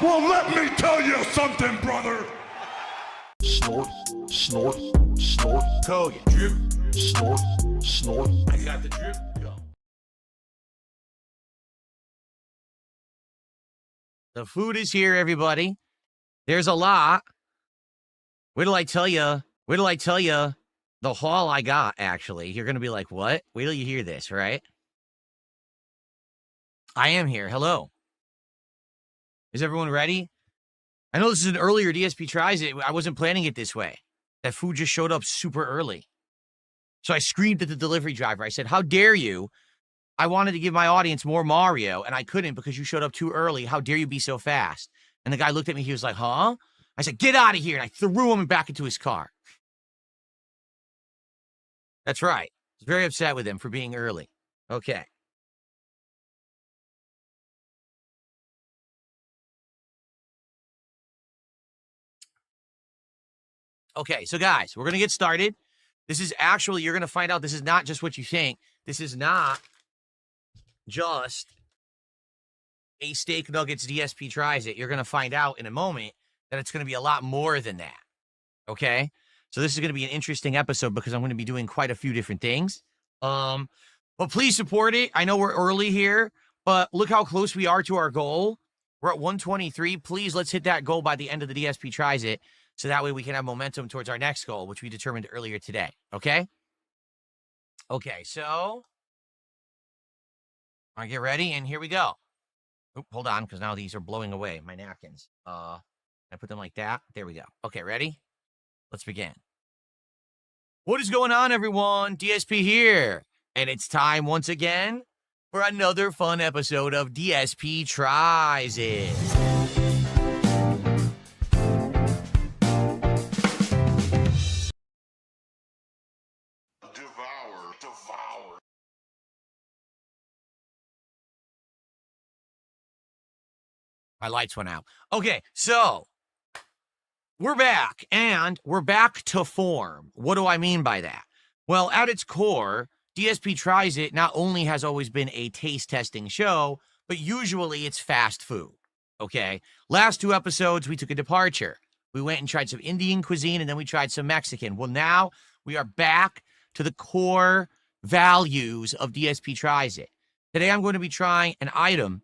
Well, let me tell you something, brother. Snort, snort, snort. Code. Drip. Snort, snort. I got the drip. Go. The food is here, everybody. There's a lot. Wait till I tell you. Wait till I tell you the haul I got, actually. You're going to be like, what? Wait till you hear this, right? I am here. Hello. Is everyone ready? I know this is an earlier DSP tries it. I wasn't planning it this way. That food just showed up super early. So I screamed at the delivery driver. I said, how dare you? I wanted to give my audience more Mario, and I couldn't because you showed up too early. How dare you be so fast? And the guy looked at me. He was like, huh? I said, get out of here. And I threw him back into his car. That's right. I was very upset with him for being early. Okay. Okay, so guys, we're going to get started. This is actually, you're going to find out this is not just what you think. This is not just a Steak Nuggets DSP tries it. You're going to find out in a moment that it's going to be a lot more than that. Okay? So this is going to be an interesting episode because I'm going to be doing quite a few different things. But please support it. I know we're early here, but look how close we are to our goal. We're at 123. Please, let's hit that goal by the end of the DSP tries it. So that way we can have momentum towards our next goal, which we determined earlier today. Okay? Okay, so all right, get ready, and here we go. Oop, hold on, because now these are blowing away, my napkins. I put them like that. There we go. Okay, ready? Let's begin. What is going on, everyone? DSP here. And it's time once again for another fun episode of DSP Tries It. Devour. My lights went out. Okay, so we're back, and we're back to form. What do I mean by that? Well, at its core, DSP Tries It not only has always been a taste testing show, but usually it's fast food, okay? Last two episodes, we took a departure. We went and tried some Indian cuisine, and then we tried some Mexican. Well, now we are back to the core values of DSP Tries It. Today, I'm going to be trying an item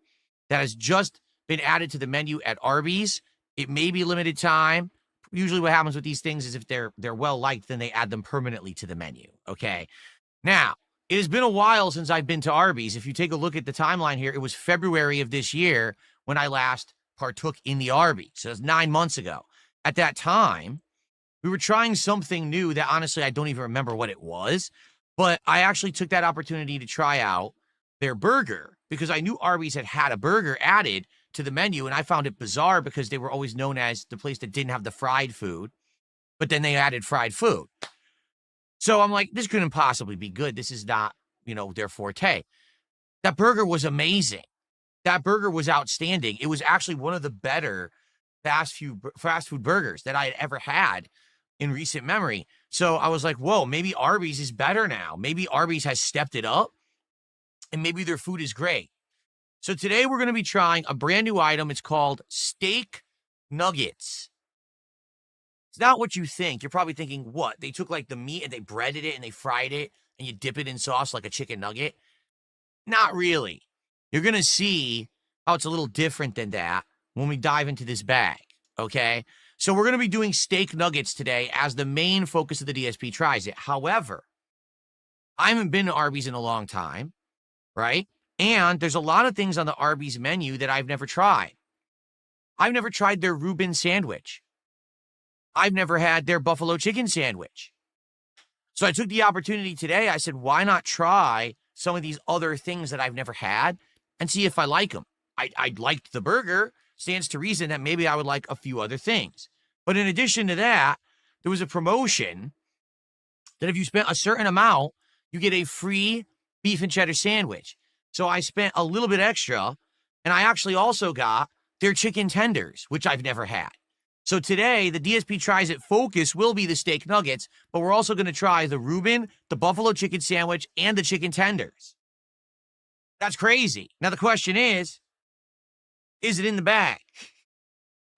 that has just been added to the menu at Arby's. It may be limited time. Usually what happens with these things is if they're well-liked, then they add them permanently to the menu, okay? Now, it has been a while since I've been to Arby's. If you take a look at the timeline here, it was February of this year when I last partook in the Arby. So it's 9 months ago. At that time, we were trying something new that honestly, I don't even remember what it was, but I actually took that opportunity to try out their burger because I knew Arby's had a burger added to the menu, and I found it bizarre because they were always known as the place that didn't have the fried food, but then they added fried food. So I'm like, this couldn't possibly be good. This is not, their forte. That burger was amazing. That burger was outstanding. It was actually one of the better fast food burgers that I had ever had in recent memory. So I was like, whoa, maybe Arby's is better now. Maybe Arby's has stepped it up, and maybe their food is great. So today we're going to be trying a brand new item. It's called Steak Nuggets. It's not what you think. You're probably thinking, what? They took like the meat and they breaded it and they fried it and you dip it in sauce like a chicken nugget? Not really. You're going to see how it's a little different than that when we dive into this bag, okay? So we're going to be doing Steak Nuggets today as the main focus of the DSP Tries It. However, I haven't been to Arby's in a long time, right? And there's a lot of things on the Arby's menu that I've never tried. I've never tried their Reuben sandwich. I've never had their buffalo chicken sandwich. So I took the opportunity today. I said, why not try some of these other things that I've never had and see if I like them? I liked the burger. Stands to reason that maybe I would like a few other things. But in addition to that, there was a promotion that if you spent a certain amount, you get a free beef and cheddar sandwich. So I spent a little bit extra, and I actually also got their chicken tenders, which I've never had. So today, the DSP Tries It focus will be the steak nuggets, but we're also going to try the Reuben, the buffalo chicken sandwich, and the chicken tenders. That's crazy. Now, the question is it in the bag?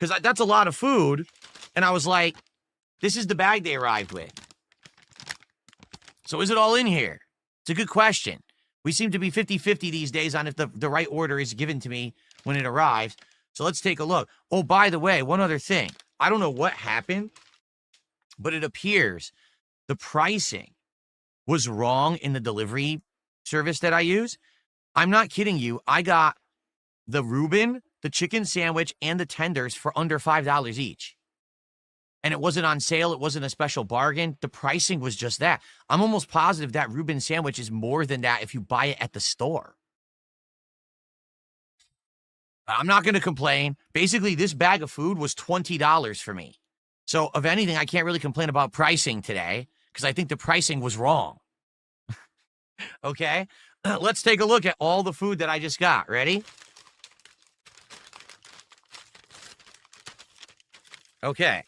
Because that's a lot of food. And I was like, this is the bag they arrived with. So is it all in here? It's a good question. We seem to be 50-50 these days on if the right order is given to me when it arrives. So let's take a look. Oh, by the way, one other thing. I don't know what happened, but it appears the pricing was wrong in the delivery service that I use. I'm not kidding you. I got the Reuben, the chicken sandwich, and the tenders for under $5 each. And it wasn't on sale. It wasn't a special bargain. The pricing was just that. I'm almost positive that Reuben sandwich is more than that if you buy it at the store. I'm not going to complain. Basically, this bag of food was $20 for me. So, if anything, I can't really complain about pricing today because I think the pricing was wrong. Okay? Let's take a look at all the food that I just got. Ready? Okay.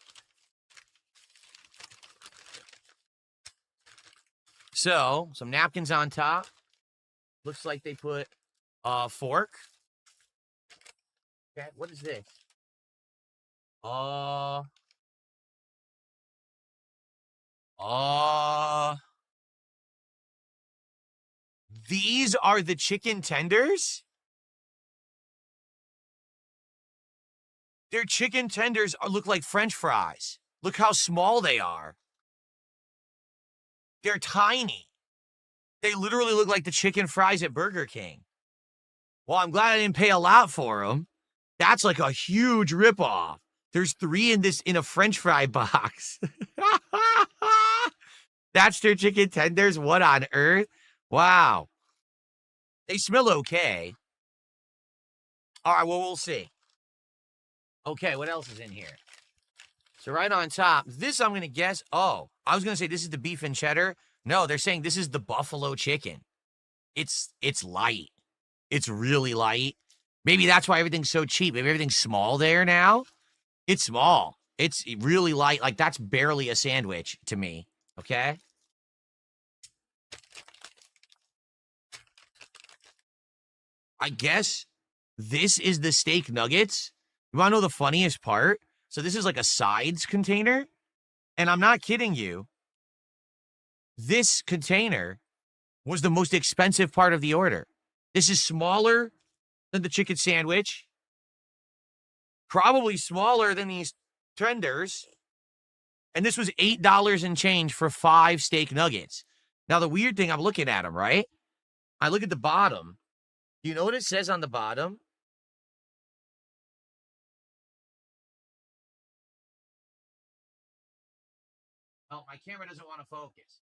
So, some napkins on top. Looks like they put a fork. Okay, what is this? These are the chicken tenders? Their chicken tenders look like French fries. Look how small they are. They're tiny. They literally look like the chicken fries at Burger King. Well, I'm glad I didn't pay a lot for them. That's like a huge ripoff. There's 3 in a French fry box. That's their chicken tenders? What on earth? Wow. They smell okay. All right, well, we'll see. Okay, what else is in here? So right on top, this I'm going to guess. Oh, I was going to say this is the beef and cheddar. No, they're saying this is the buffalo chicken. It's light. It's really light. Maybe that's why everything's so cheap. Maybe everything's small there now. It's small. It's really light. Like, that's barely a sandwich to me. Okay? I guess this is the steak nuggets. You want to know the funniest part? So this is like a sides container. And I'm not kidding you. This container was the most expensive part of the order. This is smaller than the chicken sandwich. Probably smaller than these tenders. And this was $8 and change for 5 steak nuggets. Now, the weird thing, I'm looking at them, right? I look at the bottom. Do you know what it says on the bottom? Oh, my camera doesn't want to focus.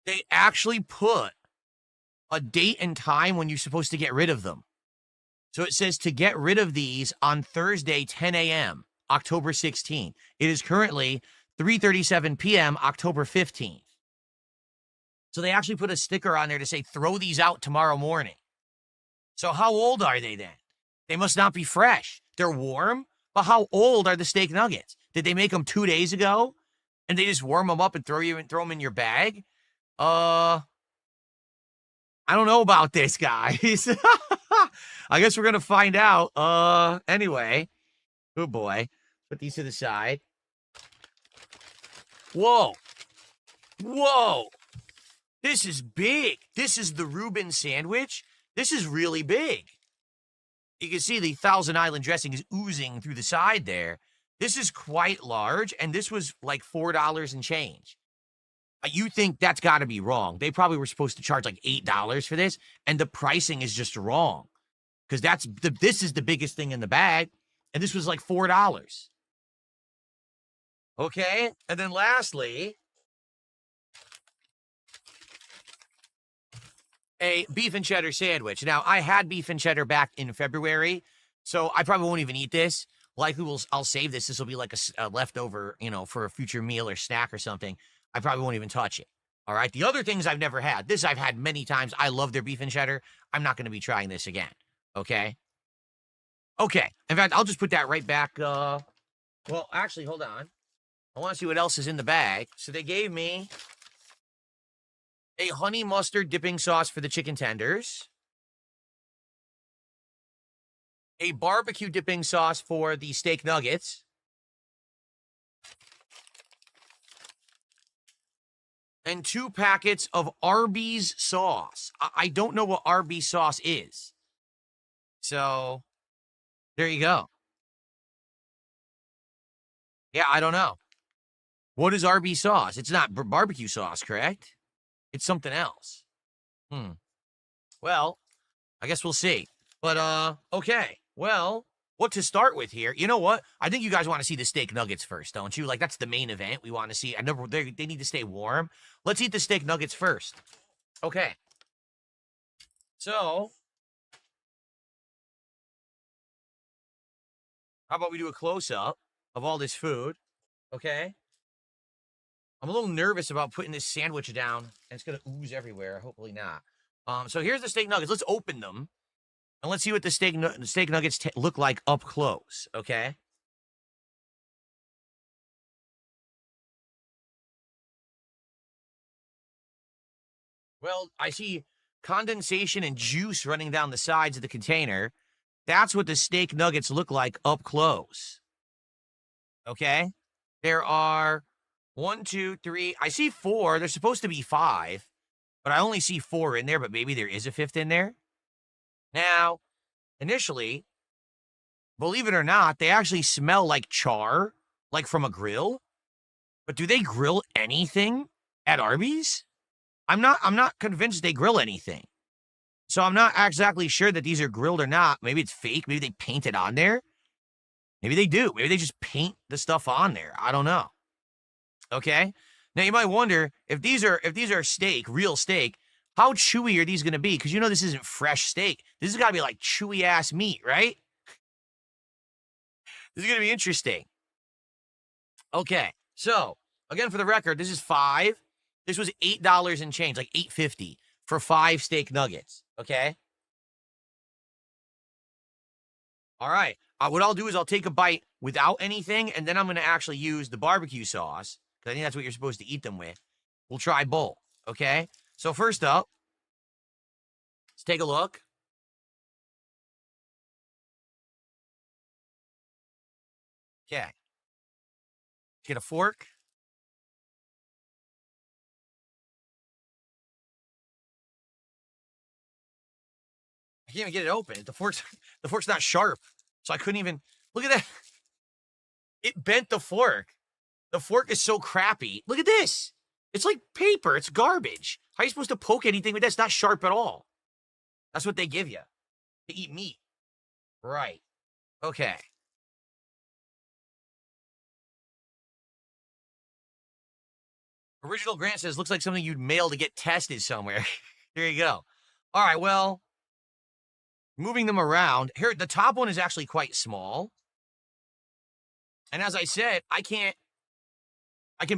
They actually put a date and time when you're supposed to get rid of them. So it says to get rid of these on Thursday, 10 a.m., October 16th. It is currently 3:37 p.m., October 15th. So they actually put a sticker on there to say, throw these out tomorrow morning. So how old are they then? They must not be fresh. They're warm, but how old are the steak nuggets? Did they make them 2 days ago? And they just warm them up and throw them in your bag? I don't know about this, guys. I guess we're going to find out. Anyway. Oh, boy. Put these to the side. Whoa. Whoa. This is big. This is the Reuben sandwich. This is really big. You can see the Thousand Island dressing is oozing through the side there. This is quite large, and this was like $4 and change. You think that's got to be wrong. They probably were supposed to charge like $8 for this, and the pricing is just wrong. Because this is the biggest thing in the bag, and this was like $4. Okay, and then lastly, a beef and cheddar sandwich. Now, I had beef and cheddar back in February, so I probably won't even eat this. Likely, I'll save this. This will be like a leftover, for a future meal or snack or something. I probably won't even touch it. All right. The other things I've never had. This I've had many times. I love their beef and cheddar. I'm not going to be trying this again. Okay. Okay. In fact, I'll just put that right back. Well, actually, hold on. I want to see what else is in the bag. So they gave me a honey mustard dipping sauce for the chicken tenders, a barbecue dipping sauce for the steak nuggets, and 2 packets of Arby's sauce. I don't know what Arby's sauce is. So, there you go. Yeah, I don't know. What is Arby's sauce? It's not barbecue sauce, correct? It's something else. Well, I guess we'll see. But, okay. Well, what to start with here? You know what? I think you guys want to see the steak nuggets first, don't you? Like, that's the main event we want to see. I know they need to stay warm. Let's eat the steak nuggets first. Okay. So, how about we do a close-up of all this food? Okay. I'm a little nervous about putting this sandwich down, and it's going to ooze everywhere. Hopefully not. So here's the steak nuggets. Let's open them, and let's see what the steak nuggets look like up close, okay? Well, I see condensation and juice running down the sides of the container. That's what the steak nuggets look like up close, okay? There are 1, 2, 3. I see 4. There's supposed to be 5, but I only see 4 in there, but maybe there is a 5th in there. Now, initially, believe it or not, they actually smell like char, like from a grill. But do they grill anything at Arby's? I'm not convinced they grill anything. So I'm not exactly sure that these are grilled or not. Maybe it's fake. Maybe they paint it on there. Maybe they do. Maybe they just paint the stuff on there. I don't know. Okay? Now you might wonder if these are steak, real steak, how chewy are these going to be? Because you know this isn't fresh steak. This has got to be like chewy ass meat, right? This is going to be interesting. Okay. So, again, for the record, this is 5. This was $8 and change, like $8.50 for 5 steak nuggets. Okay? All right. What I'll do is I'll take a bite without anything, and then I'm going to actually use the barbecue sauce, because I think that's what you're supposed to eat them with. We'll try both. Okay? So first up, let's take a look. Okay. Get a fork. I can't even get it open. The fork's not sharp. So I couldn't even, look at that. It bent the fork. The fork is so crappy. Look at this. It's like paper. It's garbage. How are you supposed to poke anything with that? It's not sharp at all. That's what they give you to eat meat. Right. Okay. Original Grant says, looks like something you'd mail to get tested somewhere. There you go. All right, well, moving them around. Here, the top one is actually quite small. And as I said, I can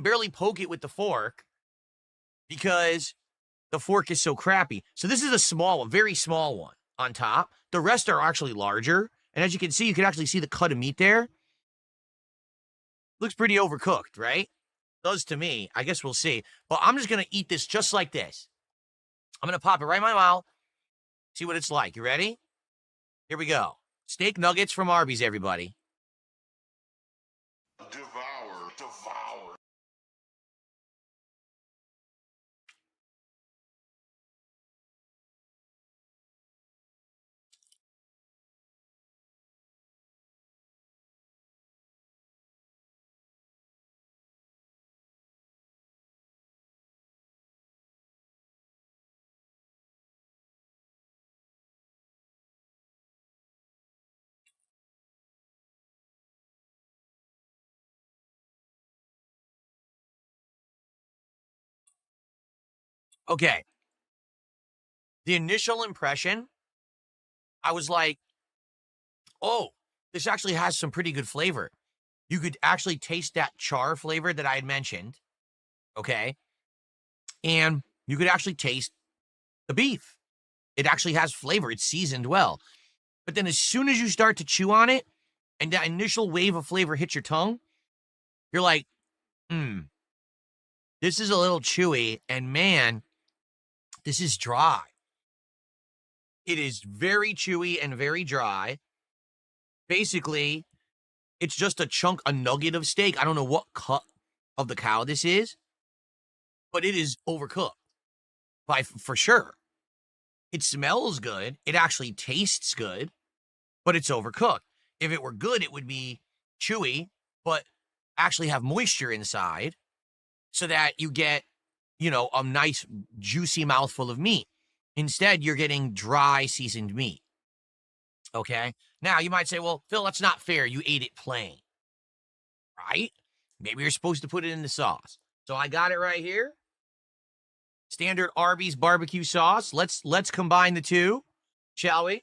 barely poke it with the fork because the fork is so crappy. So this is a small one, very small one on top. The rest are actually larger. And as you can see, you can actually see the cut of meat there. Looks pretty overcooked, right? Does to me. I guess we'll see. But I'm just going to eat this just like this. I'm going to pop it right in my mouth. See what it's like. You ready? Here we go. Steak nuggets from Arby's, everybody. Devour, devour. Okay. The initial impression, I was like, oh, this actually has some pretty good flavor. You could actually taste that char flavor that I had mentioned. Okay. And you could actually taste the beef. It actually has flavor. It's seasoned well. But then as soon as you start to chew on it and that initial wave of flavor hits your tongue, you're like, this is a little chewy. And man, This is dry. It is very chewy and very dry. Basically, it's just a nugget of steak. I don't know what cut of the cow this is, but it is overcooked for sure. It smells good. It actually tastes good, but it's overcooked. If it were good, it would be chewy, but actually have moisture inside so that you get, a nice juicy mouthful of meat. Instead, you're getting dry seasoned meat. Okay. Now you might say, well, Phil, that's not fair. You ate it plain, right? Maybe you're supposed to put it in the sauce. So I got it right here. Standard Arby's barbecue sauce. Let's combine the two, shall we?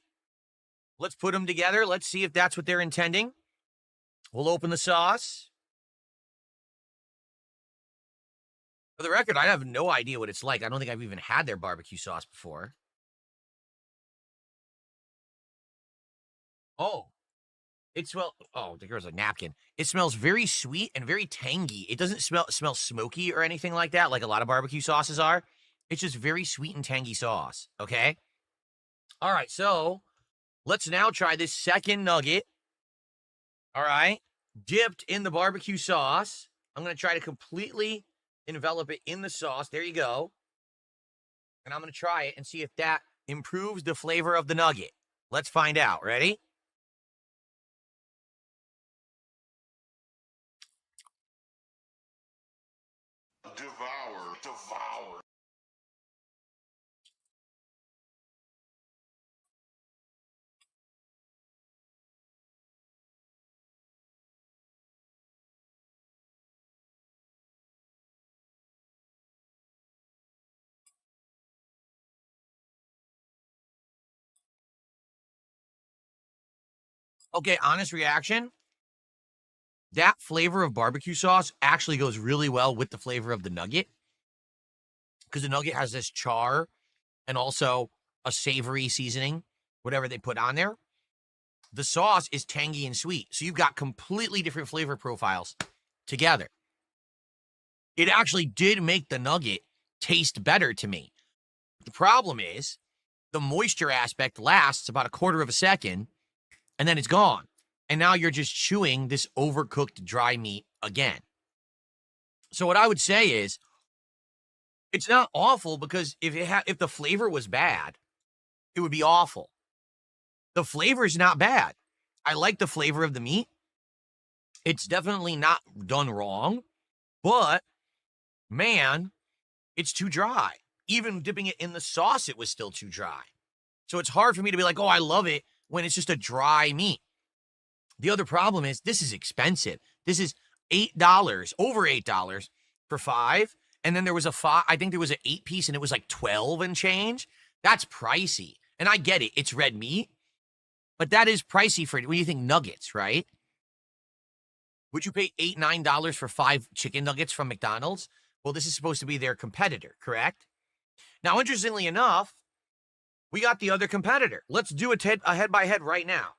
Let's put them together. Let's see if that's what they're intending. We'll open the sauce. For the record, I have no idea what it's like. I don't think I've even had their barbecue sauce before. Oh, there's a napkin. It smells very sweet and very tangy. It doesn't smell smoky or anything like that, like a lot of barbecue sauces are. It's just very sweet and tangy sauce, okay? All right, so let's now try this second nugget. All right, dipped in the barbecue sauce. I'm going to try to completely envelop it in the sauce. There you go. And I'm going to try it and see if that improves the flavor of the nugget. Let's find out. Ready? Devour. Okay, honest reaction. That flavor of barbecue sauce actually goes really well with the flavor of the nugget because the nugget has this char and also a savory seasoning, whatever they put on there. The sauce is tangy and sweet, so you've got completely different flavor profiles together. It actually did make the nugget taste better to me. The problem is the moisture aspect lasts about a quarter of a second, and then it's gone. And now you're just chewing this overcooked dry meat again. So what I would say is, it's not awful because if the flavor was bad, it would be awful. The flavor is not bad. I like the flavor of the meat. It's definitely not done wrong, but man, it's too dry. Even dipping it in the sauce, it was still too dry. So it's hard for me to be like, oh, I love it when it's just a dry meat. The other problem is this is expensive. This is $8, over $8 for 5. And then there was I think there was an 8-piece and it was like 12 and change. That's pricey. And I get it. It's red meat. But that is pricey when you think nuggets, right? Would you pay $8, $9 for 5 chicken nuggets from McDonald's? Well, this is supposed to be their competitor, correct? Now, interestingly enough, we got the other competitor. Let's do a head-by-head right now.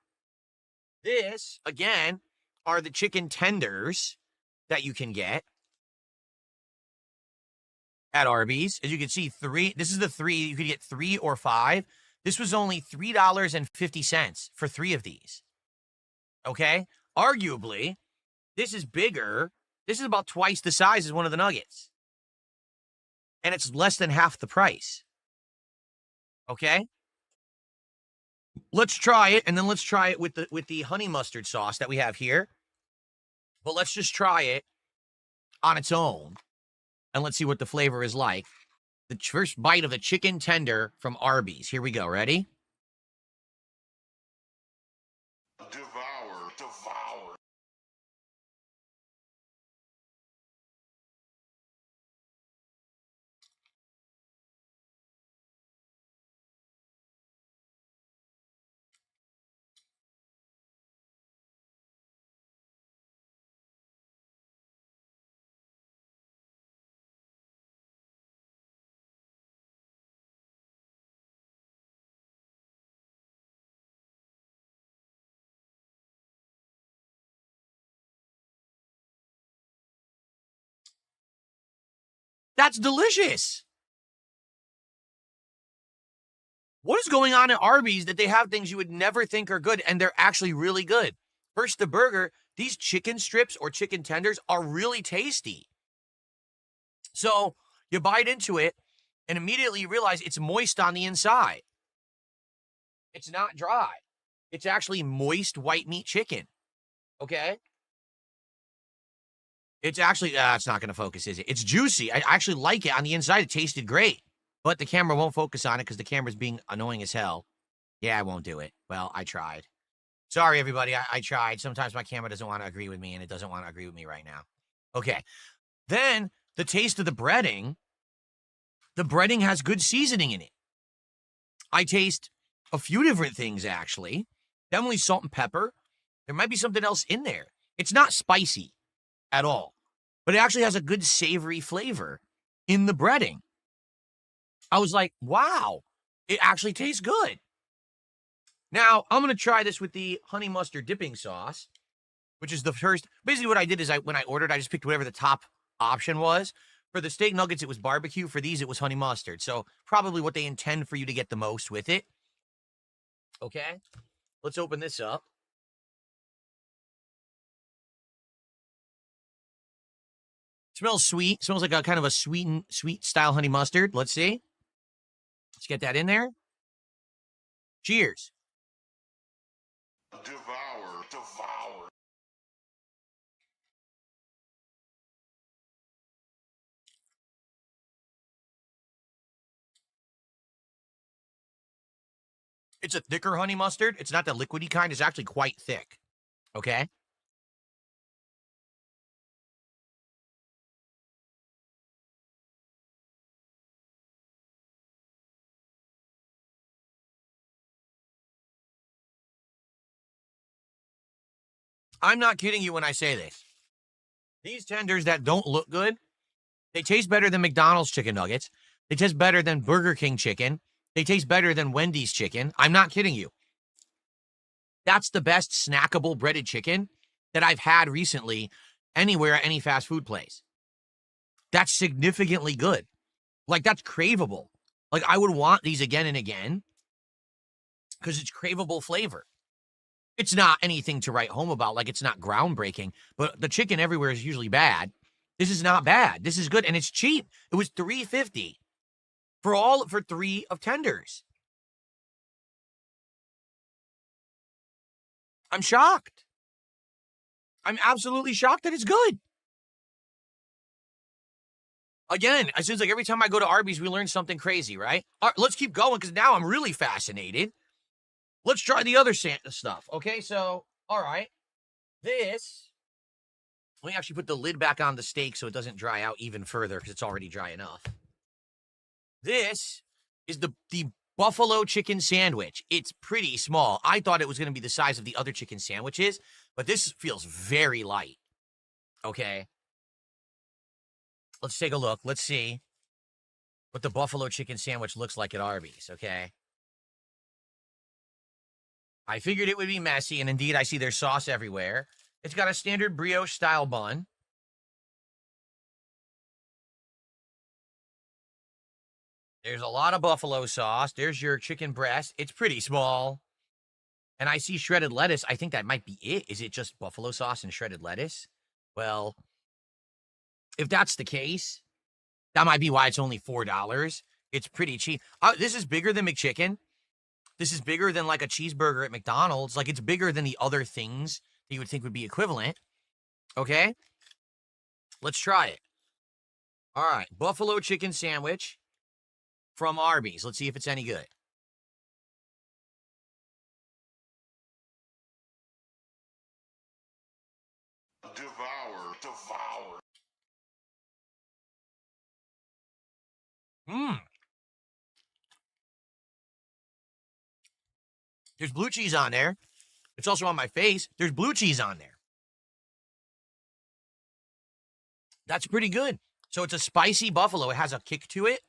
This, again, are the chicken tenders that you can get at Arby's. As you can see, this is the 3. You could get 3 or 5. This was only $3.50 for 3 of these. Okay? Arguably, this is bigger. This is about twice the size as one of the nuggets. And it's less than half the price. Okay? Let's try it, and then let's try it with the honey mustard sauce that we have here. But let's just try it on its own, and let's see what the flavor is like. The first bite of the chicken tender from Arby's. Here we go. Ready? Devour. That's delicious. What is going on at Arby's that they have things you would never think are good and they're actually really good? First, the burger. These chicken strips or chicken tenders are really tasty. So you bite into it and immediately you realize it's moist on the inside. It's not dry. It's actually moist white meat chicken. Okay? It's actually, it's not going to focus, is it? It's juicy. I actually like it on the inside. It tasted great. But the camera won't focus on it because the camera's being annoying as hell. Yeah, I won't do it. Well, I tried. Sorry, everybody. I tried. Sometimes my camera doesn't want to agree with me, and it doesn't want to agree with me right now. Okay. Then, the taste of the breading. The breading has good seasoning in it. I taste a few different things, actually. Definitely salt and pepper. There might be something else in there. It's not spicy at all. But it actually has a good savory flavor in the breading. I was like, wow, it actually tastes good. Now, I'm going to try this with the honey mustard dipping sauce, which is the first. Basically, what I did is when I ordered, I just picked whatever the top option was. For the steak nuggets, it was barbecue. For these, it was honey mustard. So probably what they intend for you to get the most with it. Okay, let's open this up. Smells sweet. Smells like a kind of a sweet style honey mustard. Let's see. Let's get that in there. Cheers. Devour, devour. It's a thicker honey mustard. It's not the liquidy kind. It's actually quite thick. Okay. I'm not kidding you when I say this. These tenders that don't look good, they taste better than McDonald's chicken nuggets. They taste better than Burger King chicken. They taste better than Wendy's chicken. I'm not kidding you. That's the best snackable breaded chicken that I've had recently anywhere at any fast food place. That's significantly good. Like, that's craveable. Like, I would want these again and again because it's craveable flavor. It's not anything to write home about. Like, it's not groundbreaking, but the chicken everywhere is usually bad. This is not bad. This is good, and it's cheap. It was $3.50 for 3 of tenders. I'm shocked. I'm absolutely shocked that it's good. Again, it seems like every time I go to Arby's, we learn something crazy, right? All right, let's keep going because now I'm really fascinated. Let's try the other stuff. Okay, so, all right. This, let me actually put the lid back on the steak so it doesn't dry out even further because it's already dry enough. This is the buffalo chicken sandwich. It's pretty small. I thought it was going to be the size of the other chicken sandwiches, but this feels very light. Okay. Let's take a look. Let's see what the buffalo chicken sandwich looks like at Arby's, okay? I figured it would be messy, and indeed I see there's sauce everywhere. It's got a standard brioche-style bun. There's a lot of buffalo sauce. There's your chicken breast. It's pretty small. And I see shredded lettuce. I think that might be it. Is it just buffalo sauce and shredded lettuce? Well, if that's the case, that might be why it's only $4. It's pretty cheap. This is bigger than McChicken. This is bigger than like a cheeseburger at McDonald's. Like, it's bigger than the other things that you would think would be equivalent. Okay? Let's try it. All right. Buffalo chicken sandwich from Arby's. Let's see if it's any good. Devour, devour. There's blue cheese on there. It's also on my face. There's blue cheese on there. That's pretty good. So it's a spicy buffalo. It has a kick to it.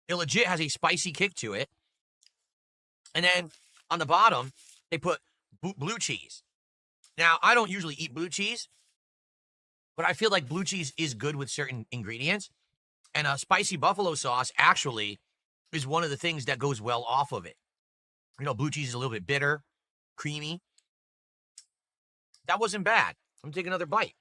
It legit has a spicy kick to it. And then on the bottom, they put blue cheese. Now, I don't usually eat blue cheese, but I feel like blue cheese is good with certain ingredients. And a spicy buffalo sauce actually is one of the things that goes well off of it. You know, blue cheese is a little bit bitter, creamy. That wasn't bad. I'm taking another bite.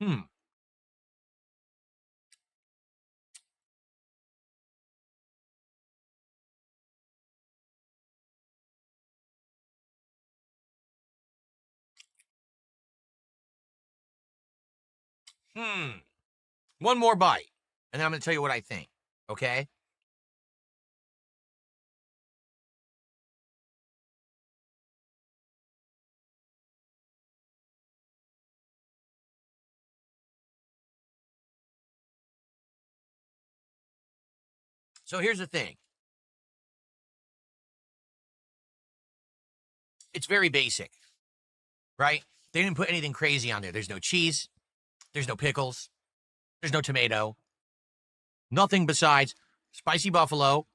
Hmm. One more bite, and then I'm going to tell you what I think, okay? So here's the thing. It's very basic, right? They didn't put anything crazy on there. There's no cheese. There's no pickles. There's no tomato. Nothing besides spicy buffalo,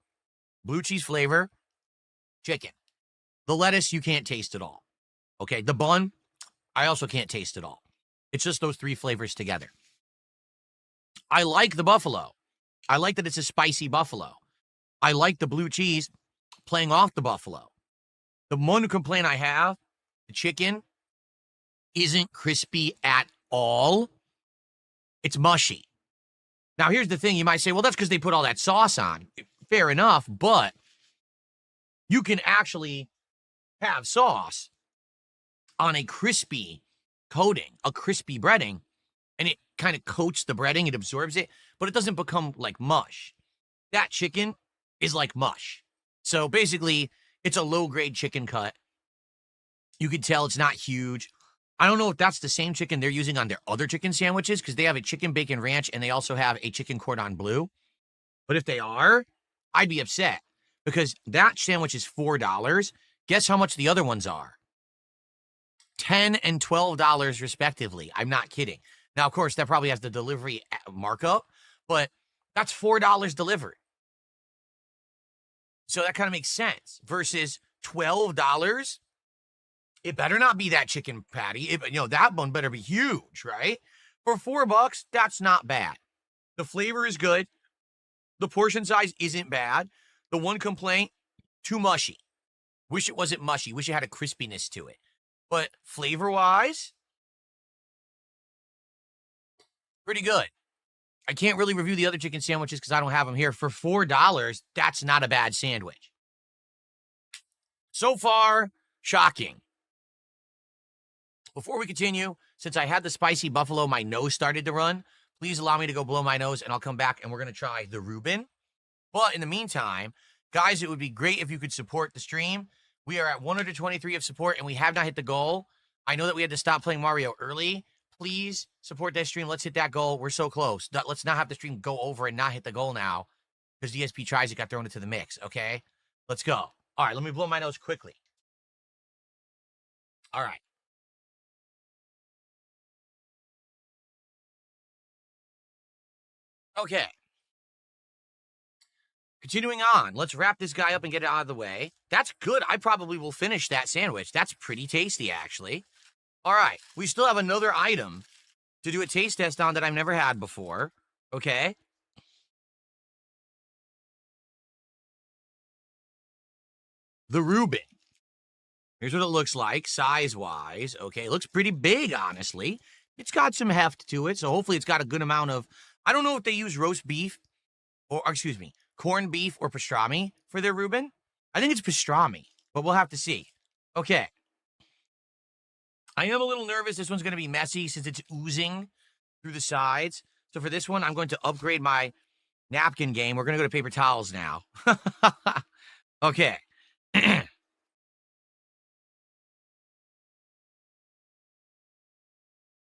blue cheese flavor, chicken. The lettuce, you can't taste at all. Okay, the bun, I also can't taste at all. It's just those three flavors together. I like the buffalo. I like that it's a spicy buffalo. I like the blue cheese playing off the buffalo. The one complaint I have, the chicken isn't crispy at all. It's mushy. Now, here's the thing. You might say, well, that's because they put all that sauce on. Fair enough, but you can actually have sauce on a crispy coating, a crispy breading, and it kind of coats the breading, it absorbs it, but it doesn't become like mush. That chicken is like mush. So basically, it's a low-grade chicken cut. You can tell it's not huge. I don't know if that's the same chicken they're using on their other chicken sandwiches, because they have a chicken bacon ranch and they also have a chicken cordon bleu. But if they are, I'd be upset, because that sandwich is $4. Guess how much the other ones are? $10 and $12 respectively. I'm not kidding. Now, of course, that probably has the delivery markup, but that's $4 delivered. So that kind of makes sense. Versus $12, it better not be that chicken patty. That one better be huge, right? For $4, that's not bad. The flavor is good. The portion size isn't bad. The one complaint, too mushy. Wish it wasn't mushy. Wish it had a crispiness to it. But flavor-wise, pretty good. I can't really review the other chicken sandwiches because I don't have them here. For $4, that's not a bad sandwich. So far, shocking. Before we continue, since I had the spicy buffalo, my nose started to run. Please allow me to go blow my nose, and I'll come back, and we're going to try the Reuben. But in the meantime, guys, it would be great if you could support the stream. We are at 123 of support, and we have not hit the goal. I know that we had to stop playing Mario early. Please support that stream. Let's hit that goal. We're so close. Let's not have the stream go over and not hit the goal now, because DSP tries it, got thrown into the mix, okay? Let's go. All right, let me blow my nose quickly. All right. Okay. Continuing on, let's wrap this guy up and get it out of the way. That's good. I probably will finish that sandwich. That's pretty tasty, actually. All right, we still have another item to do a taste test on that I've never had before, okay? The Reuben. Here's what it looks like, size-wise, okay? It looks pretty big, honestly. It's got some heft to it, so hopefully it's got a good amount of... I don't know if they use roast beef, or excuse me, corned beef or pastrami for their Reuben. I think it's pastrami, but we'll have to see. Okay. I am a little nervous. This one's going to be messy since it's oozing through the sides. So for this one, I'm going to upgrade my napkin game. We're going to go to paper towels now. Okay.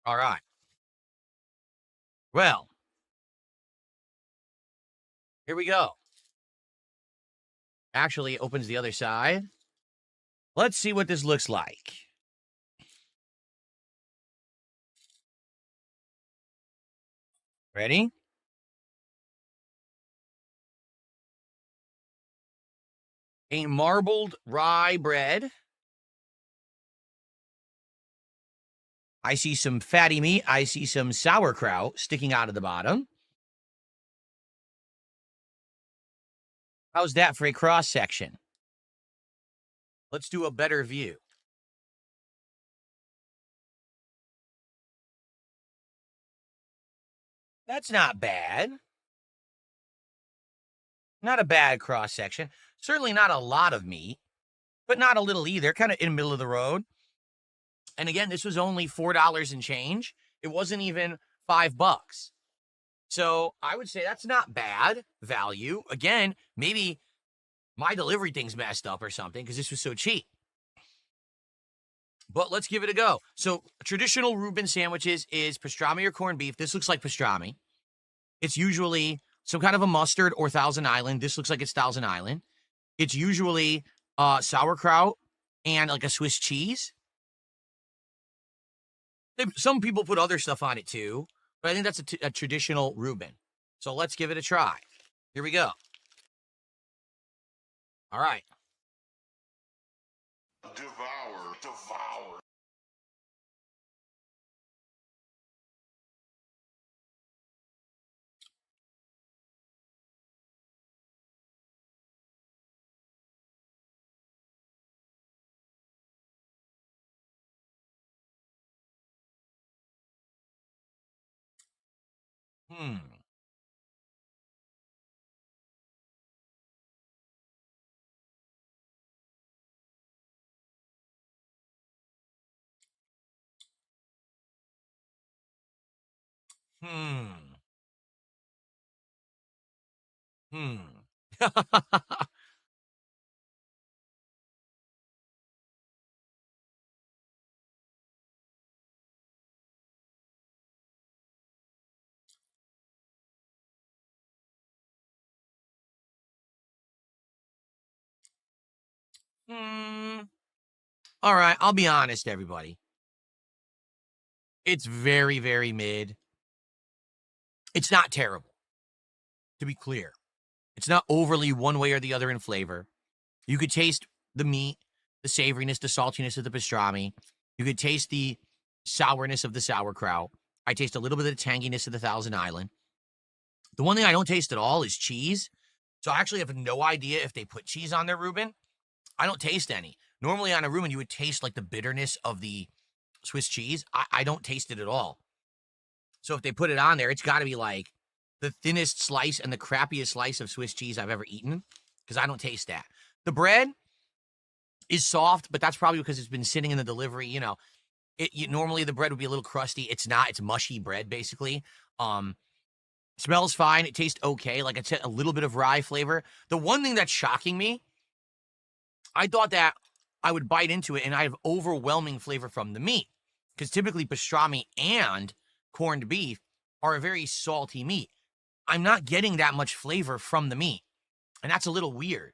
All right. Well, here we go. Actually, it opens the other side. Let's see what this looks like. Ready? A marbled rye bread I see some fatty meat. I see some sauerkraut sticking out of the bottom. How's that for a cross section? Let's do a better view. That's not bad. Not a bad cross section. Certainly not a lot of meat, but not a little either. Kind of in the middle of the road. And again, this was only $4 and change. It wasn't even $5. So I would say that's not bad value. Again, maybe my delivery thing's messed up or something because this was so cheap. But let's give it a go. So traditional Reuben sandwiches is pastrami or corned beef. This looks like pastrami. It's usually some kind of a mustard or Thousand Island. This looks like it's Thousand Island. It's usually sauerkraut and like a Swiss cheese. Some people put other stuff on it too, but I think that's a traditional Reuben. So let's give it a try. Here we go. All right. Devour, devour. Hmm. Hmm. Hmm. Hmm. All right, I'll be honest, everybody. It's very, very mid. It's not terrible, to be clear. It's not overly one way or the other in flavor. You could taste the meat, the savoriness, the saltiness of the pastrami. You could taste the sourness of the sauerkraut. I taste a little bit of the tanginess of the Thousand Island. The one thing I don't taste at all is cheese. So I actually have no idea if they put cheese on their Reuben. I don't taste any. Normally on a Reuben, you would taste like the bitterness of the Swiss cheese. I don't taste it at all. So if they put it on there, it's got to be like the thinnest slice and the crappiest slice of Swiss cheese I've ever eaten because I don't taste that. The bread is soft, but that's probably because it's been sitting in the delivery. Normally the bread would be a little crusty. It's not. It's mushy bread, basically. Smells fine. It tastes okay. Like I said, a little bit of rye flavor. The one thing that's shocking me, I thought that I would bite into it and I have overwhelming flavor from the meat because typically pastrami and corned beef are a very salty meat. I'm not getting that much flavor from the meat, and that's a little weird.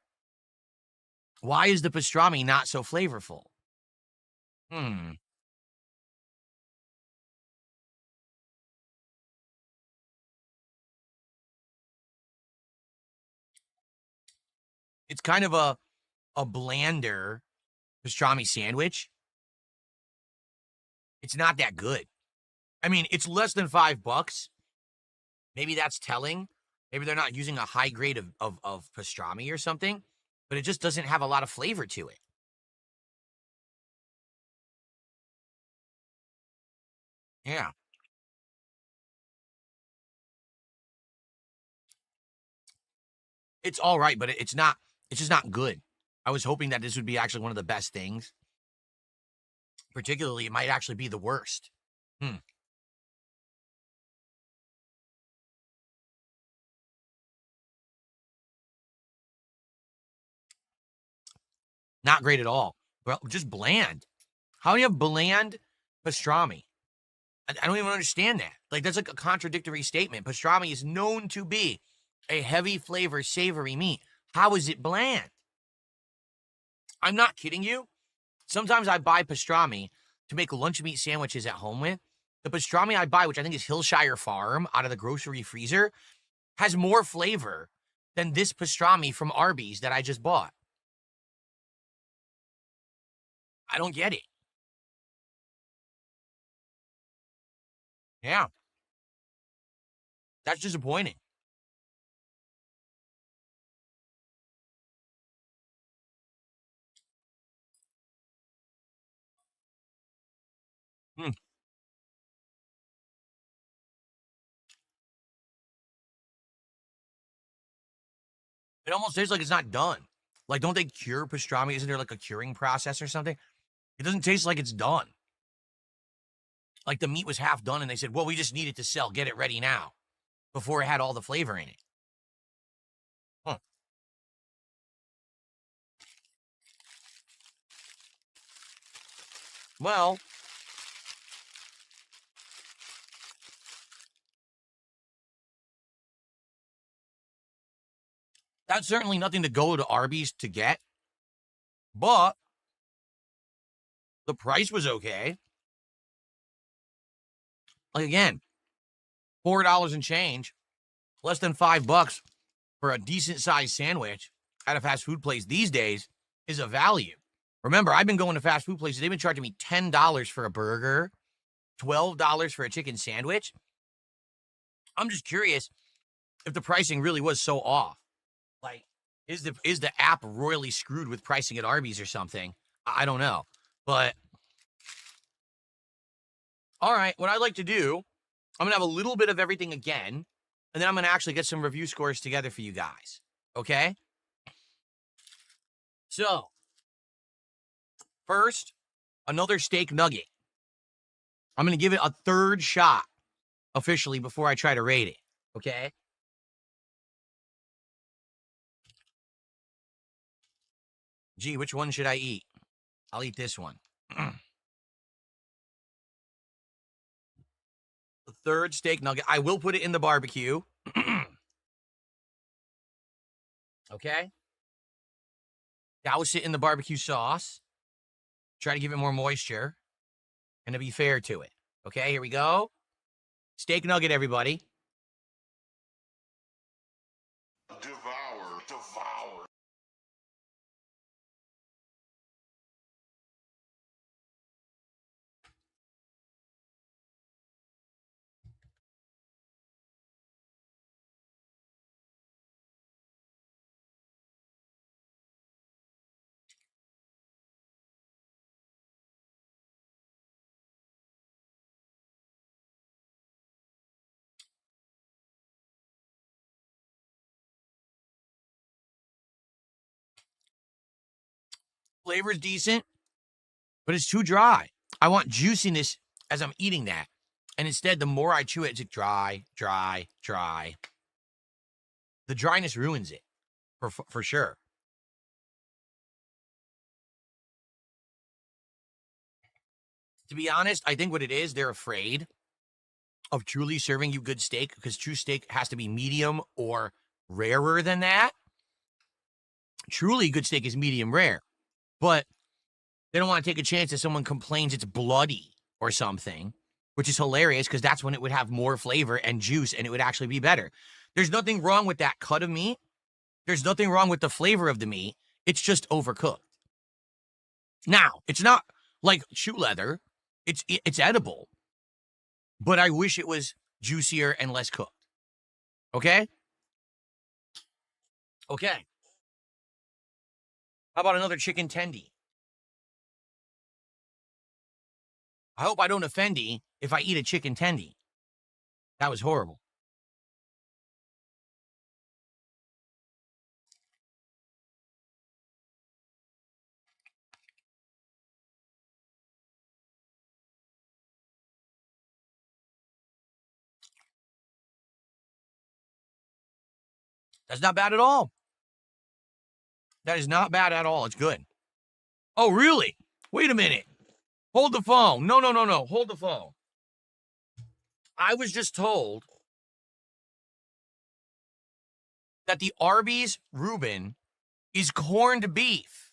Why is the pastrami not so flavorful? Hmm. It's kind of a blander pastrami sandwich. It's not that good. I mean, it's less than $5. Maybe that's telling. Maybe they're not using a high grade of pastrami or something, but it just doesn't have a lot of flavor to it. Yeah. It's all right, but it's not, it's just not good. I was hoping that this would be actually one of the best things. Particularly, it might actually be the worst. Hmm. Not great at all. Well, just bland. How do you have bland pastrami? I don't even understand that. Like, that's like a contradictory statement. Pastrami is known to be a heavy flavor, savory meat. How is it bland? I'm not kidding you. Sometimes I buy pastrami to make lunch meat sandwiches at home with. The pastrami I buy, which I think is Hillshire Farm out of the grocery freezer, has more flavor than this pastrami from Arby's that I just bought. I don't get it. Yeah. That's disappointing. Hmm. It almost tastes like it's not done. Like, don't they cure pastrami? Isn't there like a curing process or something? It doesn't taste like it's done. Like the meat was half done and they said, well, we just need it to sell. Get it ready now. Before it had all the flavor in it. Huh. Well, that's certainly nothing to go to Arby's to get. But the price was okay. Like, again, $4 and change, less than $5 for a decent sized sandwich at a fast food place these days is a value. Remember, I've been going to fast food places. They've been charging me $10 for a burger, $12 for a chicken sandwich. I'm just curious if the pricing really was so off. Like, is the app royally screwed with pricing at Arby's or something? I don't know. But, all right, what I'd like to do, I'm going to have a little bit of everything again, and then I'm going to actually get some review scores together for you guys. Okay? So, first, another steak nugget. I'm going to give it a third shot officially before I try to rate it. Okay? Gee, which one should I eat? I'll eat this one. The third steak nugget. I will put it in the barbecue. Okay? Douse it in the barbecue sauce. Try to give it more moisture. And to be fair to it. Okay, here we go. Steak nugget, everybody. Devour. Devour. Flavor's decent, but it's too dry. I want juiciness as I'm eating that. And instead, the more I chew it, it's dry, dry, dry. The dryness ruins it, for sure. To be honest, I think what it is, they're afraid of truly serving you good steak because true steak has to be medium or rarer than that. Truly good steak is medium rare, but they don't want to take a chance that someone complains it's bloody or something, which is hilarious because that's when it would have more flavor and juice and it would actually be better. There's nothing wrong with that cut of meat. There's nothing wrong with the flavor of the meat. It's just overcooked. Now, it's not like shoe leather. It's edible, but I wish it was juicier and less cooked. Okay? Okay. How about another chicken tendy? I hope I don't offend you if I eat a chicken tendy. That was horrible. That's not bad at all. That is not bad at all. It's good. Oh, really? Wait a minute. Hold the phone. No. Hold the phone. I was just told that the Arby's Reuben is corned beef.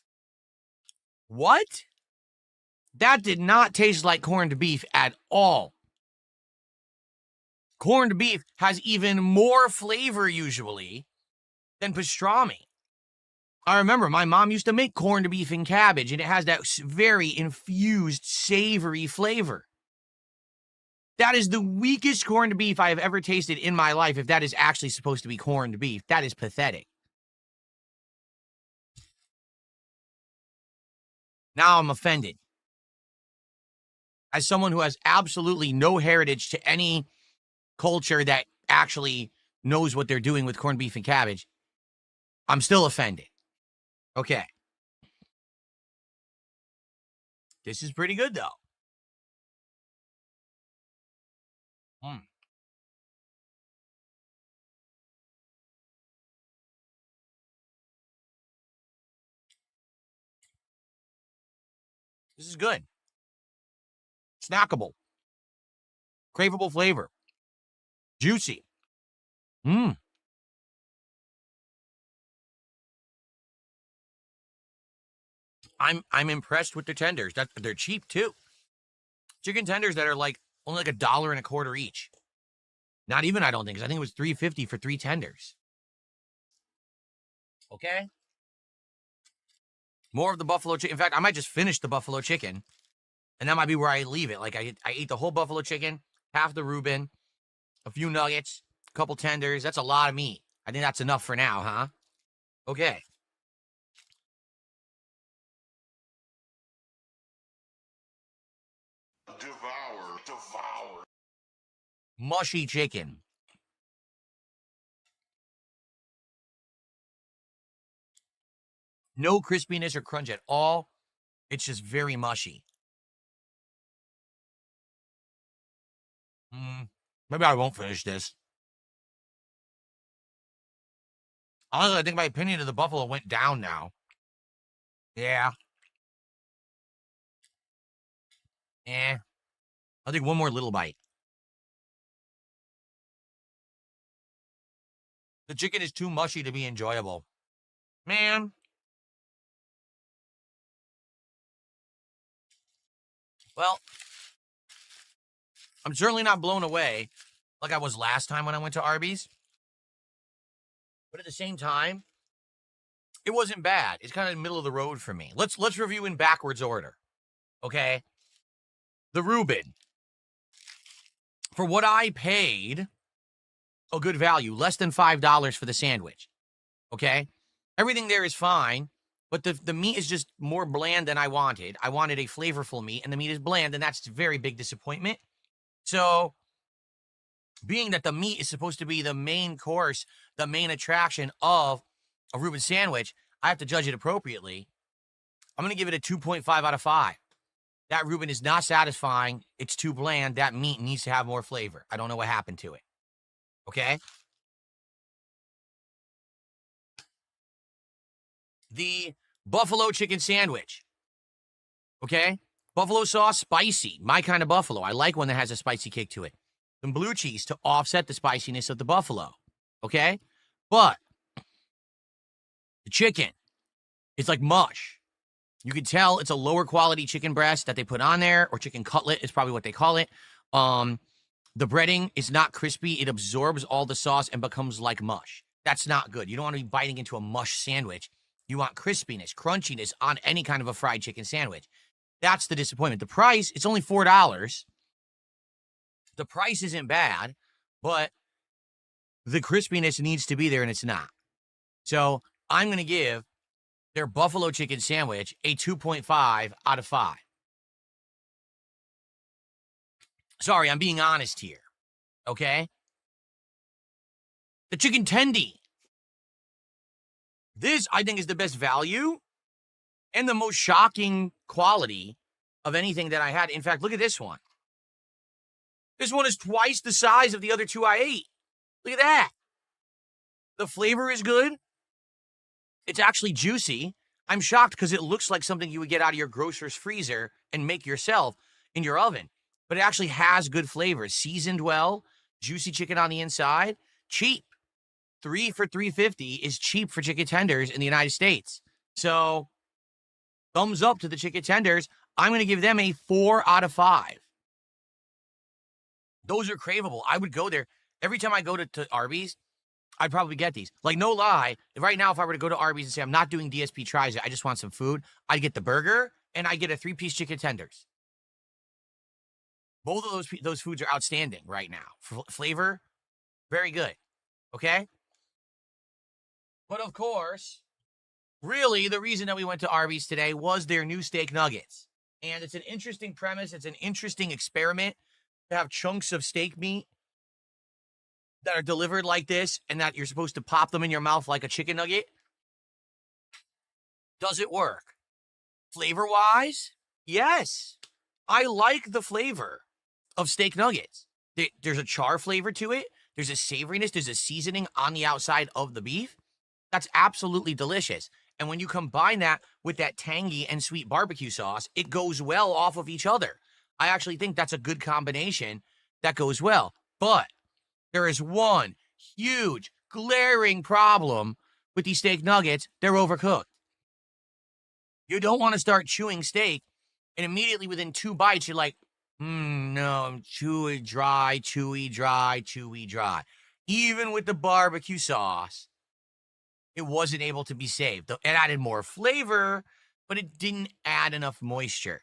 What? That did not taste like corned beef at all. Corned beef has even more flavor usually than pastrami. I remember my mom used to make corned beef and cabbage, and it has that very infused, savory flavor. That is the weakest corned beef I have ever tasted in my life, if that is actually supposed to be corned beef. That is pathetic. Now I'm offended. As someone who has absolutely no heritage to any culture that actually knows what they're doing with corned beef and cabbage, I'm still offended. Okay. This is pretty good, though. This is good. Snackable. Craveable flavor. Juicy. I'm impressed with the tenders. They're cheap too. Chicken tenders that are like only like $1.25 each. Not even, I don't think, because I think it was $3.50 for 3 tenders. Okay. More of the buffalo chicken. In fact, I might just finish the buffalo chicken, and that might be where I leave it. Like I ate the whole buffalo chicken, half the Reuben, a few nuggets, a couple tenders. That's a lot of meat. I think that's enough for now, huh? Okay. Devour. Mushy chicken. No crispiness or crunch at all. It's just very mushy. Maybe I won't finish this. Honestly, I think my opinion of the buffalo went down now. Yeah. I'll take one more little bite. The chicken is too mushy to be enjoyable. Man. Well, I'm certainly not blown away like I was last time when I went to Arby's. But at the same time, it wasn't bad. It's kind of middle of the road for me. Let's review in backwards order. Okay? The Reuben. For what I paid, a good value, less than $5 for the sandwich. Okay? Everything there is fine, but the meat is just more bland than I wanted. I wanted a flavorful meat, and the meat is bland, and that's a very big disappointment. So, being that the meat is supposed to be the main course, the main attraction of a Reuben sandwich, I have to judge it appropriately. I'm going to give it a 2.5 out of 5. That Reuben is not satisfying. It's too bland. That meat needs to have more flavor. I don't know what happened to it. Okay? The buffalo chicken sandwich. Okay? Buffalo sauce, spicy. My kind of buffalo. I like one that has a spicy kick to it. Some blue cheese to offset the spiciness of the buffalo. Okay? But the chicken, it's like mush. You can tell it's a lower quality chicken breast that they put on there, or chicken cutlet is probably what they call it. The breading is not crispy. It absorbs all the sauce and becomes like mush. That's not good. You don't want to be biting into a mush sandwich. You want crispiness, crunchiness on any kind of a fried chicken sandwich. That's the disappointment. The price, it's only $4. The price isn't bad, but the crispiness needs to be there, and it's not. So I'm going to give their buffalo chicken sandwich a 2.5 out of 5. Sorry, I'm being honest here. Okay? The chicken tendy. This, I think, is the best value and the most shocking quality of anything that I had. In fact, look at this one. This one is twice the size of the other two I ate. Look at that. The flavor is good. It's actually juicy. I'm shocked because it looks like something you would get out of your grocer's freezer and make yourself in your oven. But it actually has good flavors. Seasoned well, juicy chicken on the inside, cheap. 3 for $3.50 is cheap for chicken tenders in the United States. So, thumbs up to the chicken tenders. I'm going to give them a 4 out of 5. Those are craveable. I would go there. Every time I go to Arby's, I'd probably get these. Like, no lie, right now, if I were to go to Arby's and say, I'm not doing DSP tries it, I just want some food, I'd get the burger, and I'd get a 3-piece chicken tenders. Both of those foods are outstanding right now. Flavor, very good. Okay? But of course, really, the reason that we went to Arby's today was their new steak nuggets. And it's an interesting premise. It's an interesting experiment to have chunks of steak meat that are delivered like this and that you're supposed to pop them in your mouth like a chicken nugget. Does it work? Flavor-wise, yes. I like the flavor of steak nuggets. There's a char flavor to it. There's a savoriness. There's a seasoning on the outside of the beef. That's absolutely delicious. And when you combine that with that tangy and sweet barbecue sauce, it goes well off of each other. I actually think that's a good combination that goes well. But there is one huge, glaring problem with these steak nuggets. They're overcooked. You don't want to start chewing steak, and immediately within 2 bites, you're like, no, I'm chewy, dry, chewy, dry, chewy, dry. Even with the barbecue sauce, it wasn't able to be saved. It added more flavor, but it didn't add enough moisture.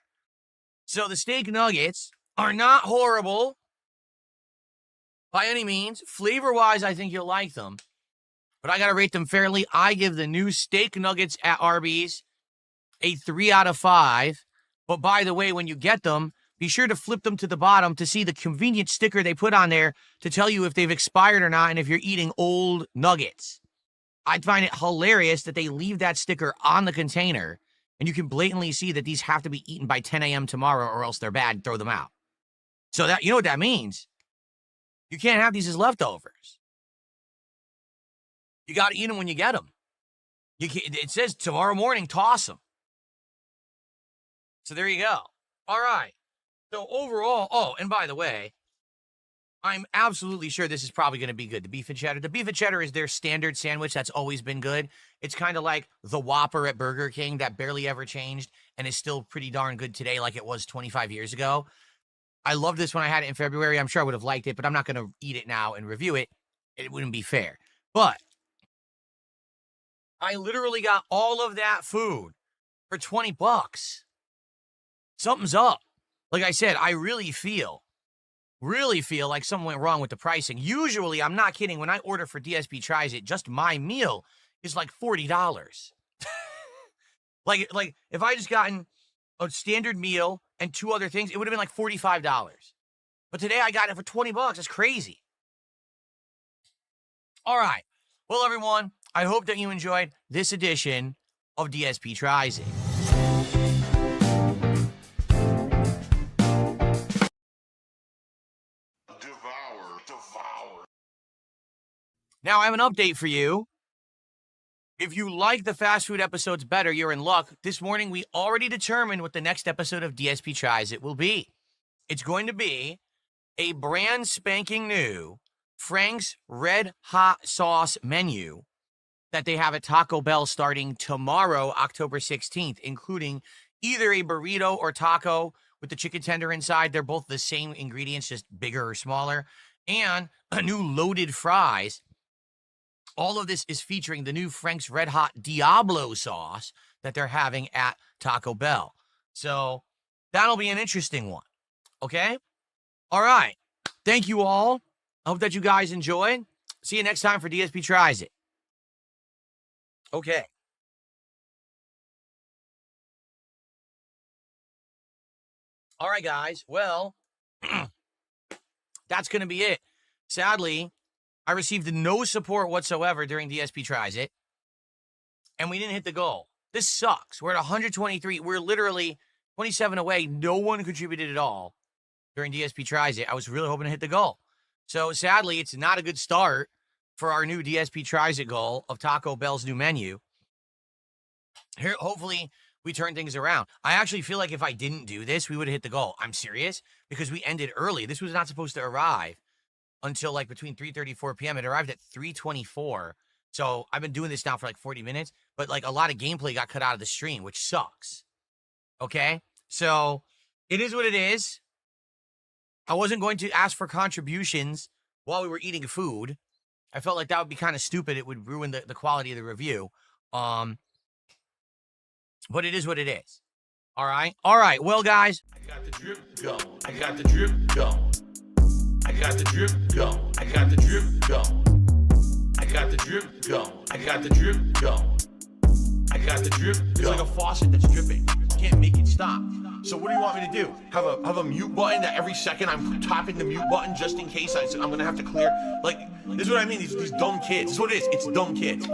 So the steak nuggets are not horrible by any means. Flavor-wise, I think you'll like them. But I got to rate them fairly. I give the new steak nuggets at Arby's a 3 out of 5. But by the way, when you get them, be sure to flip them to the bottom to see the convenient sticker they put on there to tell you if they've expired or not and if you're eating old nuggets. I'd find it hilarious that they leave that sticker on the container and you can blatantly see that these have to be eaten by 10 a.m. tomorrow or else they're bad and throw them out. So that, you know what that means? You can't have these as leftovers. You got to eat them when you get them. It says tomorrow morning, toss them. So there you go. All right. So overall, and by the way, I'm absolutely sure this is probably going to be good. The beef and cheddar. The beef and cheddar is their standard sandwich that's always been good. It's kind of like the Whopper at Burger King that barely ever changed and is still pretty darn good today like it was 25 years ago. I love this when I had it in February. I'm sure I would have liked it, but I'm not going to eat it now and review it. It wouldn't be fair. But I literally got all of that food for $20. Something's up. Like I said, I really feel like something went wrong with the pricing. Usually, I'm not kidding, when I order for DSP Tries It, just my meal is like $40. like if I just gotten a standard meal and 2 other things, it would have been like $45. But today I got it for $20. That's crazy. All right. Well, everyone, I hope that you enjoyed this edition of DSP Tries It. Devour. Now, I have an update for you. If you like the fast food episodes better, you're in luck. This morning, we already determined what the next episode of DSP Tries It will be. It's going to be a brand spanking new Frank's Red Hot Sauce menu that they have at Taco Bell starting tomorrow, October 16th, including either a burrito or taco with the chicken tender inside. They're both the same ingredients, just bigger or smaller, and a new loaded fries. All of this is featuring the new Frank's Red Hot Diablo sauce that they're having at Taco Bell. So that'll be an interesting one. Okay? All right. Thank you all. I hope that you guys enjoyed. See you next time for DSP Tries It. Okay. All right, guys. Well, that's going to be it. Sadly, I received no support whatsoever during DSP Tries It, and we didn't hit the goal. This sucks. We're at 123. We're literally 27 away. No one contributed at all during DSP Tries It. I was really hoping to hit the goal. So sadly, it's not a good start for our new DSP Tries It goal of Taco Bell's new menu. Here, hopefully, we turn things around. I actually feel like if I didn't do this, we would have hit the goal. I'm serious, because we ended early. This was not supposed to arrive until like between 3:30, 4 p.m. It arrived at 3:24. So I've been doing this now for like 40 minutes, but like a lot of gameplay got cut out of the stream, which sucks. Okay? So it is what it is. I wasn't going to ask for contributions while we were eating food. I felt like that would be kind of stupid. It would ruin the quality of the review. But it is what it is. All right? All right. Well, guys, the drip going. I got the drip going. I got the drip going. I got the drip going. I got the drip going. I got the drip going. I got the drip going. It's like a faucet that's dripping. You can't make it stop. So what do you want me to do? Have a mute button that every second I'm tapping the mute button just in case I'm gonna have to clear? Like, this is what I mean, these dumb kids. This is what it is, it's dumb kids.